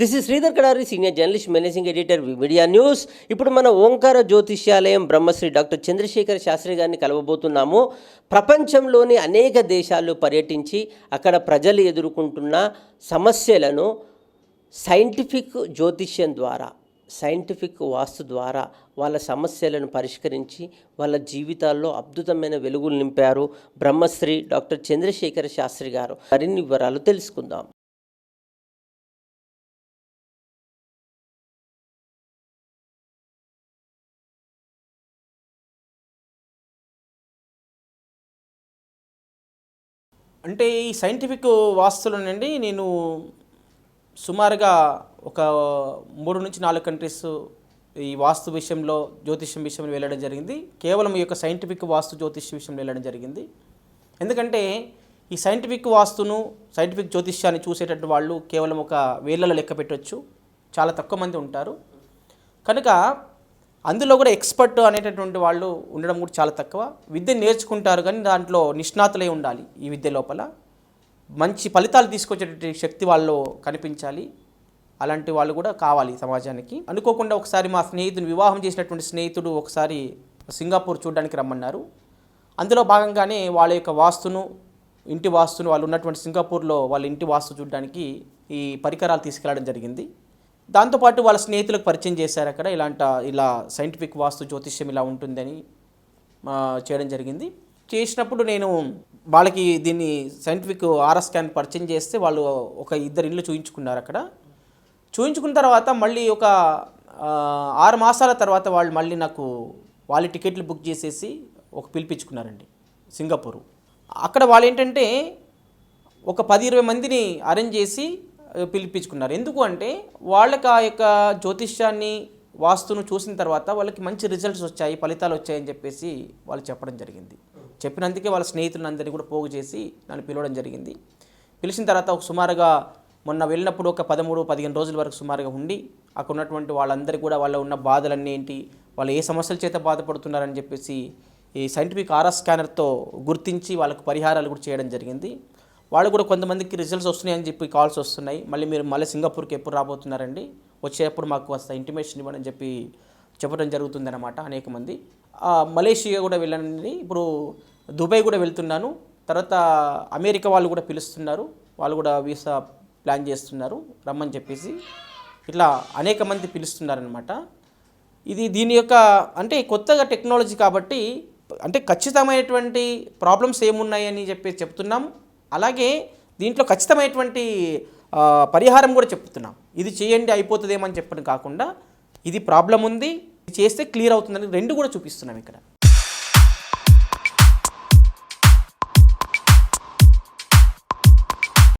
This is Sridhar Kadari, senior journalist, managing editor, media news. ఇప్పుడు మన ఓంకార జ్యోతిష్యాలయం బ్రహ్మశ్రీ డాక్టర్ చంద్రశేఖర్ శాస్త్రి గారిని కలవబోతున్నాము. ప్రపంచంలోని అనేక దేశాలు పర్యటించి అక్కడ ప్రజలు ఎదుర్కొంటున్న సమస్యలను సైంటిఫిక్ జ్యోతిష్యం ద్వారా, సైంటిఫిక్ వాస్తు ద్వారా వాళ్ళ సమస్యలను పరిష్కరించి వాళ్ళ జీవితాల్లో అద్భుతమైన వెలుగులు నింపారు బ్రహ్మశ్రీ డాక్టర్ చంద్రశేఖర్ శాస్త్రి గారు. మరిన్ని వివరాలు తెలుసుకుందాం. అంటే ఈ సైంటిఫిక్ వాస్తులోనండి నేను సుమారుగా ఒక 3-4 కంట్రీస్ ఈ వాస్తు విషయంలో, జ్యోతిష్యం విషయంలో వెళ్ళడం జరిగింది. కేవలం ఈ యొక్క సైంటిఫిక్ వాస్తు జ్యోతిష్య విషయంలో వెళ్ళడం జరిగింది. ఎందుకంటే ఈ సైంటిఫిక్ వాస్తును, సైంటిఫిక్ జ్యోతిష్యాన్ని చూసేటట్టు వాళ్ళు కేవలం ఒక వేళ్ళలో లెక్క పెట్టవచ్చు, చాలా తక్కువ మంది ఉంటారు. కనుక అందులో కూడా ఎక్స్పర్ట్ అనేటటువంటి వాళ్ళు ఉండడం కూడా చాలా తక్కువ. విద్య నేర్చుకుంటారు కానీ దాంట్లో నిష్ణాతులై ఉండాలి. ఈ విద్య లోపల మంచి ఫలితాలు తీసుకొచ్చేటటువంటి శక్తి వాళ్ళు కనిపించాలి. అలాంటి వాళ్ళు కూడా కావాలి సమాజానికి. అనుకోకుండా ఒకసారి మా స్నేహితుని వివాహం చేసినటువంటి స్నేహితుడు ఒకసారి సింగపూర్ చూడడానికి రమ్మన్నారు. అందులో భాగంగానే వాళ్ళ యొక్క వాస్తును, ఇంటి వాస్తును, వాళ్ళు ఉన్నటువంటి సింగపూర్లో వాళ్ళ ఇంటి వాస్తు చూడడానికి ఈ పరికరాలు తీసుకెళ్ళడం జరిగింది. దాంతోపాటు వాళ్ళ స్నేహితులకు పరిచయం చేశారు. అక్కడ ఇలా సైంటిఫిక్ వాస్తు జ్యోతిష్యం ఇలా ఉంటుందని చేయడం జరిగింది. చేసినప్పుడు నేను వాళ్ళకి దీన్ని సైంటిఫిక్ ఆర్ఎస్ స్కాన్ పరిచయం చేస్తే వాళ్ళు ఒక 2 ఇళ్ళు చూయించుకున్నారు. అక్కడ చూయించుకున్న తర్వాత మళ్ళీ ఒక 6 మాసాల తర్వాత వాళ్ళు మళ్ళీ నాకు వాళ్ళ టికెట్లు బుక్ చేసేసి పిలిపించుకున్నారండి సింగపూరు. అక్కడ వాళ్ళు ఏంటంటే ఒక 10-20 మందిని అరేంజ్ చేసి పిలిపించుకున్నారు. ఎందుకు అంటే వాళ్ళకి ఆ యొక్క జ్యోతిష్యాన్ని, వాస్తును చూసిన తర్వాత వాళ్ళకి మంచి రిజల్ట్స్ వచ్చాయి, ఫలితాలు వచ్చాయని చెప్పేసి వాళ్ళు చెప్పడం జరిగింది. చెప్పినందుకే వాళ్ళ స్నేహితులందరినీ కూడా పోగు చేసి నన్ను పిలవడం జరిగింది. పిలిచిన తర్వాత ఒక సుమారుగా మొన్న వెళ్ళినప్పుడు ఒక 13-15 రోజుల వరకు సుమారుగా ఉండి అక్కడ ఉన్నటువంటి వాళ్ళందరికీ కూడా వాళ్ళ ఉన్న బాధలన్నీ ఏంటి, వాళ్ళు ఏ సమస్యల చేత బాధపడుతున్నారని చెప్పేసి ఈ సైంటిఫిక్ ఆర్ఎస్ స్కానర్తో గుర్తించి వాళ్ళకు పరిహారాలు కూడా చేయడం జరిగింది. వాళ్ళు కూడా కొంతమందికి రిజల్ట్స్ వస్తున్నాయని చెప్పి కాల్స్ వస్తున్నాయి. మళ్ళీ సింగపూర్కి ఎప్పుడు రాబోతున్నారండి, వచ్చేటప్పుడు మాకు కాస్త ఇంటిమేషన్ ఇవ్వని చెప్పి చెప్పడం జరుగుతుందన్నమాట అనేక మంది. మలేషియా కూడా వెళ్ళండి, ఇప్పుడు దుబాయ్ కూడా వెళ్తున్నాను. తర్వాత అమెరికా వాళ్ళు కూడా పిలుస్తున్నారు, వాళ్ళు కూడా వీసా ప్లాన్ చేస్తున్నారు రమ్మని చెప్పేసి ఇట్లా అనేక మంది పిలుస్తున్నారనమాట. దీని యొక్క అంటే కొత్తగా టెక్నాలజీ కాబట్టి అంటే ఖచ్చితమైనటువంటి ప్రాబ్లమ్స్ ఏమున్నాయని చెప్తున్నాం. అలాగే దీంట్లో ఖచ్చితమైనటువంటి పరిహారం కూడా చెప్తున్నాం. ఇది చేయండి అయిపోతుందేమని చెప్పడం కాకుండా ఇది ప్రాబ్లం ఉంది, ఇది చేస్తే క్లియర్ అవుతుందని 2 కూడా చూపిస్తున్నాం ఇక్కడ.